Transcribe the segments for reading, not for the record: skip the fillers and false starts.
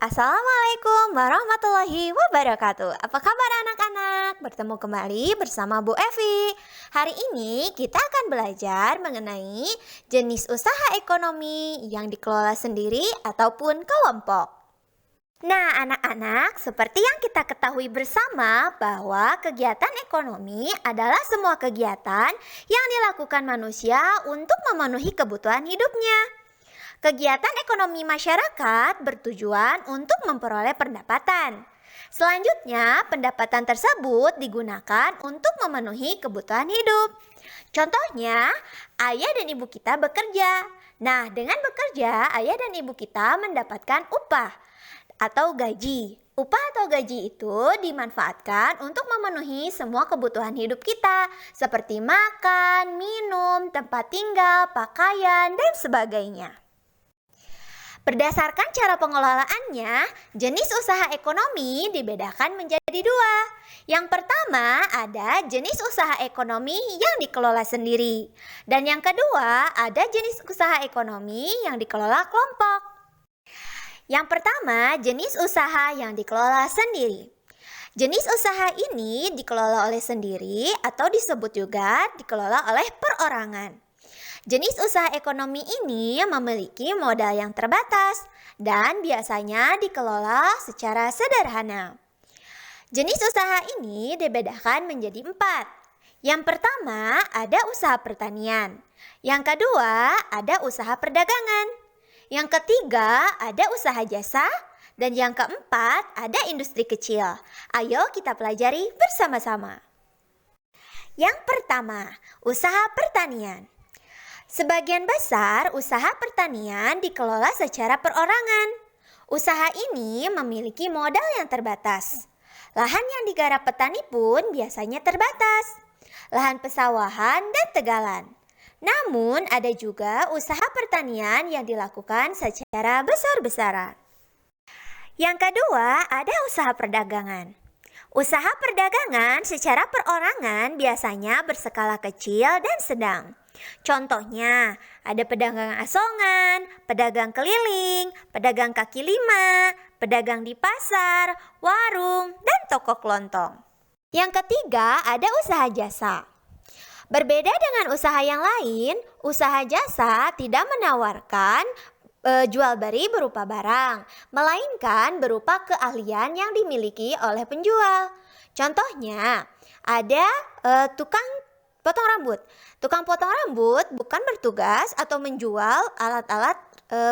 Assalamualaikum warahmatullahi wabarakatuh. Apa kabar anak-anak? Bertemu kembali bersama Bu Evi. Hari ini kita akan belajar mengenai jenis usaha ekonomi yang dikelola sendiri ataupun kelompok. Nah anak-anak, seperti yang kita ketahui bersama bahwa kegiatan ekonomi adalah semua kegiatan yang dilakukan manusia untuk memenuhi kebutuhan hidupnya. Kegiatan ekonomi masyarakat bertujuan untuk memperoleh pendapatan. Selanjutnya, pendapatan tersebut digunakan untuk memenuhi kebutuhan hidup. Contohnya, ayah dan ibu kita bekerja. Nah, dengan bekerja, ayah dan ibu kita mendapatkan upah atau gaji. Upah atau gaji itu dimanfaatkan untuk memenuhi semua kebutuhan hidup kita, seperti makan, minum, tempat tinggal, pakaian, dan sebagainya. Berdasarkan cara pengelolaannya, jenis usaha ekonomi dibedakan menjadi dua. Yang pertama ada jenis usaha ekonomi yang dikelola sendiri. Dan yang kedua ada jenis usaha ekonomi yang dikelola kelompok. Yang pertama, jenis usaha yang dikelola sendiri. Jenis usaha ini dikelola oleh sendiri atau disebut juga dikelola oleh perorangan. Jenis usaha ekonomi ini memiliki modal yang terbatas dan biasanya dikelola secara sederhana. Jenis usaha ini dibedakan menjadi 4. Yang pertama ada usaha pertanian. Yang kedua ada usaha perdagangan. Yang ketiga ada usaha jasa. Dan yang keempat ada industri kecil. Ayo kita pelajari bersama-sama. Yang pertama, usaha pertanian. Sebagian besar usaha pertanian dikelola secara perorangan. Usaha ini memiliki modal yang terbatas. Lahan yang digarap petani pun biasanya terbatas. Lahan pesawahan dan tegalan. Namun ada juga usaha pertanian yang dilakukan secara besar-besaran. Yang kedua ada usaha perdagangan. Usaha perdagangan secara perorangan biasanya berskala kecil dan sedang. Contohnya, ada pedagang asongan, pedagang keliling, pedagang kaki lima, pedagang di pasar, warung, dan toko kelontong. Yang ketiga, ada usaha jasa. Berbeda dengan usaha yang lain, usaha jasa tidak menawarkan jual beli berupa barang, melainkan berupa keahlian yang dimiliki oleh penjual. Contohnya, ada tukang potong rambut. Tukang potong rambut bukan bertugas atau menjual alat-alat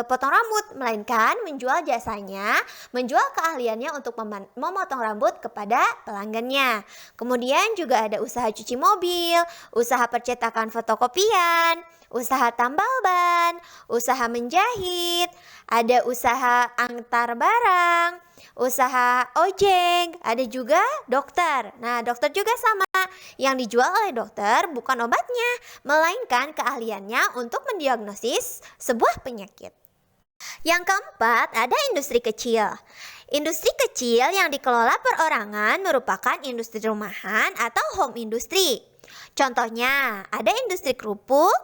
potong rambut, melainkan menjual jasanya, menjual keahliannya untuk memotong rambut kepada pelanggannya. Kemudian juga ada usaha cuci mobil, usaha percetakan fotokopian, usaha tambal ban, usaha menjahit, ada usaha antar barang, usaha ojek, ada juga dokter. Nah, dokter juga sama. Yang dijual oleh dokter bukan obatnya, melainkan keahliannya untuk mendiagnosis sebuah penyakit. Yang keempat, ada industri kecil. Industri kecil yang dikelola perorangan merupakan industri rumahan atau home industry. Contohnya, ada industri kerupuk,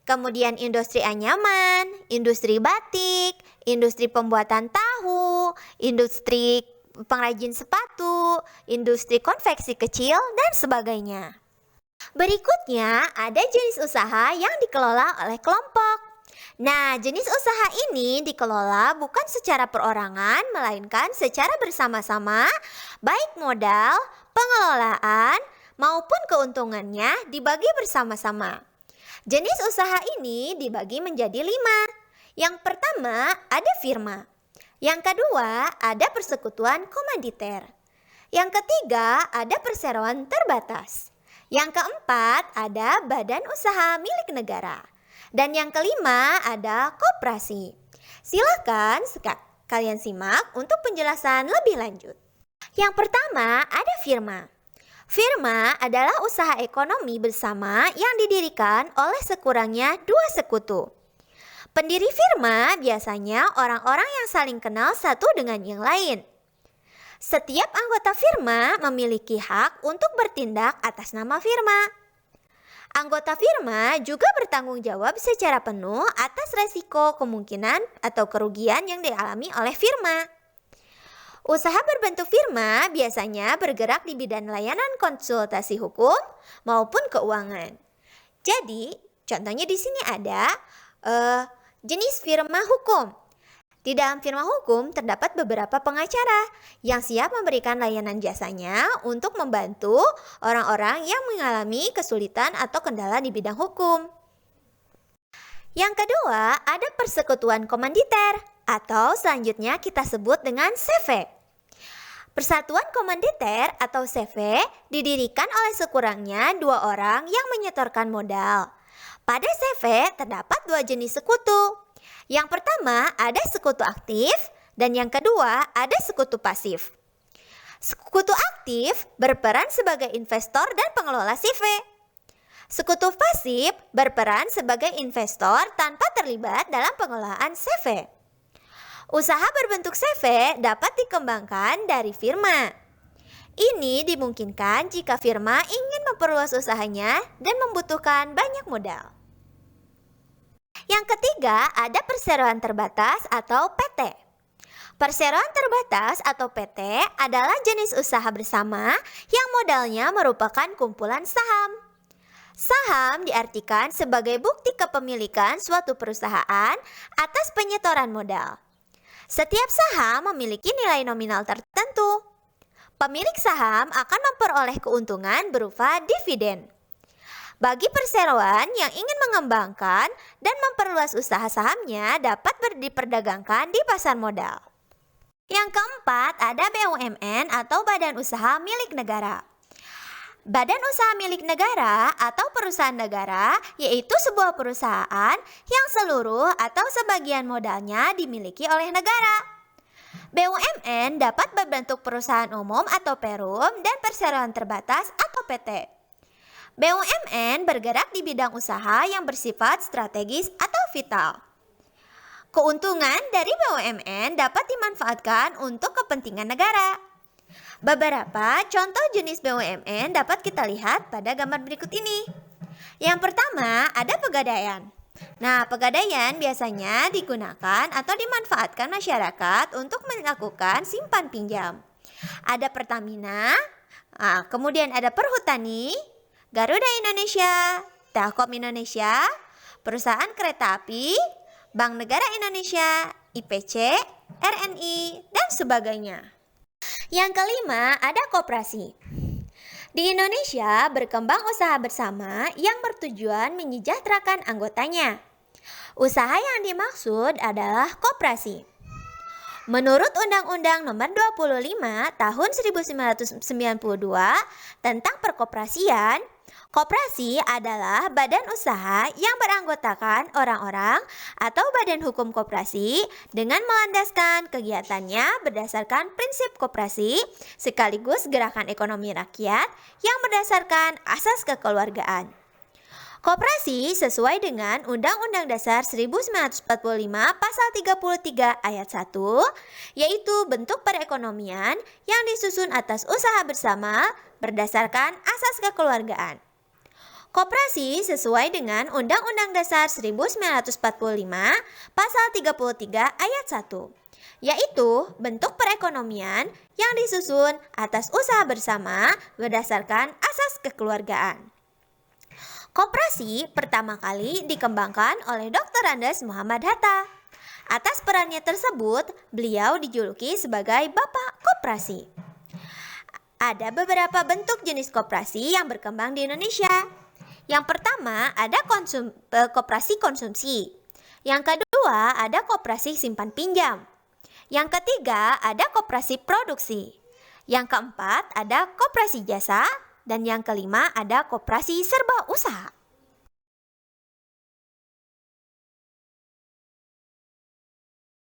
kemudian industri anyaman, industri batik, industri pembuatan tahu, industri pengrajin sepatu, industri konveksi kecil, dan sebagainya. Berikutnya, ada jenis usaha yang dikelola oleh kelompok. Nah, jenis usaha ini dikelola bukan secara perorangan, melainkan secara bersama-sama, baik modal, pengelolaan, maupun keuntungannya dibagi bersama-sama. Jenis usaha ini dibagi menjadi 5. Yang pertama, ada firma. Yang kedua, ada persekutuan komanditer. Yang ketiga, ada perseroan terbatas. Yang keempat, ada badan usaha milik negara. Dan yang kelima, ada koperasi. Silakan kalian simak untuk penjelasan lebih lanjut. Yang pertama, ada firma. Firma adalah usaha ekonomi bersama yang didirikan oleh sekurangnya 2 sekutu. Pendiri firma biasanya orang-orang yang saling kenal satu dengan yang lain. Setiap anggota firma memiliki hak untuk bertindak atas nama firma. Anggota firma juga bertanggung jawab secara penuh atas resiko kemungkinan atau kerugian yang dialami oleh firma. Usaha berbentuk firma biasanya bergerak di bidang layanan konsultasi hukum maupun keuangan. Jadi, contohnya di sini ada jenis firma hukum. Di dalam firma hukum terdapat beberapa pengacara yang siap memberikan layanan jasanya untuk membantu orang-orang yang mengalami kesulitan atau kendala di bidang hukum. Yang kedua, ada persekutuan komanditer atau selanjutnya kita sebut dengan CV. Persatuan komanditer atau CV didirikan oleh sekurangnya 2 orang yang menyetorkan modal. Pada CV terdapat 2 jenis sekutu. Yang pertama ada sekutu aktif dan yang kedua ada sekutu pasif. Sekutu aktif berperan sebagai investor dan pengelola CV. Sekutu pasif berperan sebagai investor tanpa terlibat dalam pengelolaan CV. Usaha berbentuk CV dapat dikembangkan dari firma. Ini dimungkinkan jika firma ingin memperluas usahanya dan membutuhkan banyak modal. Yang ketiga, ada perseroan terbatas atau PT. Perseroan terbatas atau PT adalah jenis usaha bersama yang modalnya merupakan kumpulan saham. Saham diartikan sebagai bukti kepemilikan suatu perusahaan atas penyetoran modal. Setiap saham memiliki nilai nominal tertentu. Pemilik saham akan memperoleh keuntungan berupa dividen. Bagi perseroan yang ingin mengembangkan dan memperluas usaha sahamnya dapat diperdagangkan di pasar modal. Yang keempat, ada BUMN atau Badan Usaha Milik Negara. Badan usaha milik negara atau perusahaan negara yaitu sebuah perusahaan yang seluruh atau sebagian modalnya dimiliki oleh negara. BUMN dapat berbentuk perusahaan umum atau Perum dan perseroan terbatas atau PT. BUMN bergerak di bidang usaha yang bersifat strategis atau vital. Keuntungan dari BUMN dapat dimanfaatkan untuk kepentingan negara. Beberapa contoh jenis BUMN dapat kita lihat pada gambar berikut ini. Yang pertama, ada pegadaian. Nah, pegadaian biasanya digunakan atau dimanfaatkan masyarakat untuk melakukan simpan pinjam. Ada Pertamina, kemudian ada Perhutani, Garuda Indonesia, Telkom Indonesia, Perusahaan Kereta Api, Bank Negara Indonesia, IPC, RNI, dan sebagainya. Yang kelima, ada koperasi. Di Indonesia berkembang usaha bersama yang bertujuan menyejahterakan anggotanya. Usaha yang dimaksud adalah koperasi. Menurut Undang-Undang Nomor 25 Tahun 1992 tentang perkoperasian, koperasi adalah badan usaha yang beranggotakan orang-orang atau badan hukum koperasi dengan melandaskan kegiatannya berdasarkan prinsip koperasi sekaligus gerakan ekonomi rakyat yang berdasarkan asas kekeluargaan. Koperasi sesuai dengan Undang-Undang Dasar 1945 Pasal 33 Ayat 1, yaitu bentuk perekonomian yang disusun atas usaha bersama berdasarkan asas kekeluargaan. Koperasi sesuai dengan Undang-Undang Dasar 1945 Pasal 33 Ayat 1, yaitu bentuk perekonomian yang disusun atas usaha bersama berdasarkan asas kekeluargaan. Koperasi pertama kali dikembangkan oleh Dr. Andes Muhammad Hatta. Atas perannya tersebut, beliau dijuluki sebagai Bapak Koperasi. Ada beberapa bentuk jenis koperasi yang berkembang di Indonesia. Yang pertama ada koperasi konsumsi. Yang kedua ada koperasi simpan pinjam. Yang ketiga ada koperasi produksi. Yang keempat ada koperasi jasa. Dan yang kelima ada koperasi serba usaha.